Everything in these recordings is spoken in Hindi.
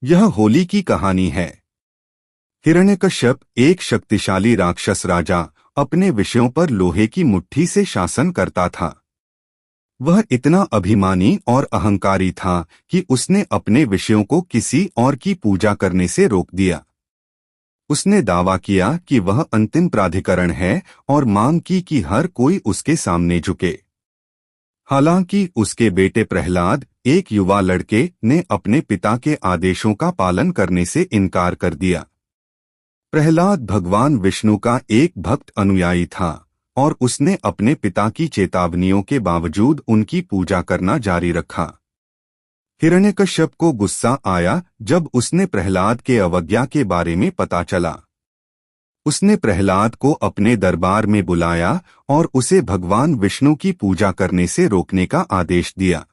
यह होली की कहानी है। हिरण्यकश्यप एक शक्तिशाली राक्षस राजा अपने विषयों पर लोहे की मुट्ठी से शासन करता था। वह इतना अभिमानी और अहंकारी था कि उसने अपने विषयों को किसी और की पूजा करने से रोक दिया। उसने दावा किया कि वह अंतिम प्राधिकरण है और मांग की कि हर कोई उसके सामने झुके। हालांकि उसके बेटे प्रहलाद, एक युवा लड़के, ने अपने पिता के आदेशों का पालन करने से इनकार कर दिया। प्रहलाद भगवान विष्णु का एक भक्त अनुयायी था और उसने अपने पिता की चेतावनियों के बावजूद उनकी पूजा करना जारी रखा। हिरण्यकश्यप को गुस्सा आया जब उसने प्रहलाद के अवज्ञा के बारे में पता चला। उसने प्रहलाद को अपने दरबार में बुलाया और उसे भगवान विष्णु की पूजा करने से रोकने का आदेश दिया।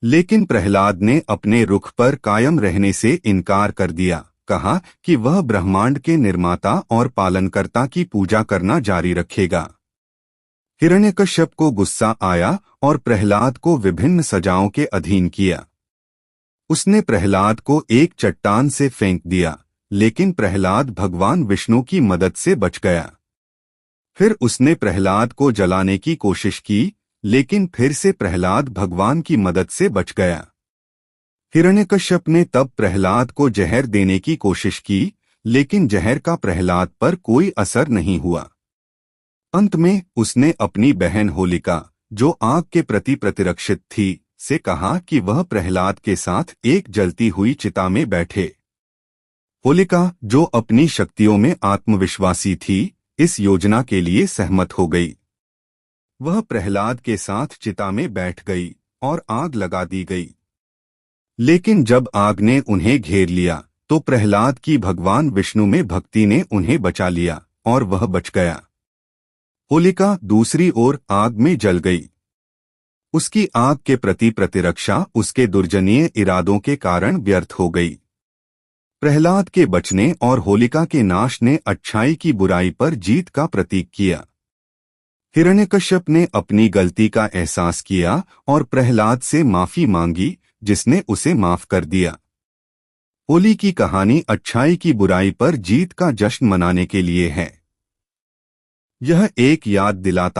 लेकिन प्रहलाद ने अपने रुख पर कायम रहने से इनकार कर दिया, कहा कि वह ब्रह्मांड के निर्माता और पालनकर्ता की पूजा करना जारी रखेगा। हिरण्यकश्यप को गुस्सा आया और प्रहलाद को विभिन्न सजाओं के अधीन किया। उसने प्रहलाद को एक चट्टान से फेंक दिया, लेकिन प्रहलाद भगवान विष्णु की मदद से बच गया। फिर उसने प्रहलाद को जलाने की कोशिश की, लेकिन फिर से प्रहलाद भगवान की मदद से बच गया। हिरण्यकश्यप ने तब प्रहलाद को जहर देने की कोशिश की, लेकिन जहर का प्रहलाद पर कोई असर नहीं हुआ। अंत में उसने अपनी बहन होलिका, जो आग के प्रति प्रतिरक्षित थी, से कहा कि वह प्रहलाद के साथ एक जलती हुई चिता में बैठे। होलिका, जो अपनी शक्तियों में आत्मविश्वासी थी, इस योजना के लिए सहमत हो गई। वह प्रहलाद के साथ चिता में बैठ गई और आग लगा दी गई। लेकिन जब आग ने उन्हें घेर लिया तो प्रहलाद की भगवान विष्णु में भक्ति ने उन्हें बचा लिया और वह बच गया। होलिका दूसरी ओर आग में जल गई। उसकी आग के प्रति प्रतिरक्षा उसके दुर्जनीय इरादों के कारण व्यर्थ हो गई। प्रहलाद के बचने और होलिका के नाश ने अच्छाई की बुराई पर जीत का प्रतीक किया। हिरण्यकश्यप ने अपनी गलती का एहसास किया और प्रहलाद से माफी मांगी, जिसने उसे माफ कर दिया। होली की कहानी अच्छाई की बुराई पर जीत का जश्न मनाने के लिए है। यह एक याद दिलाता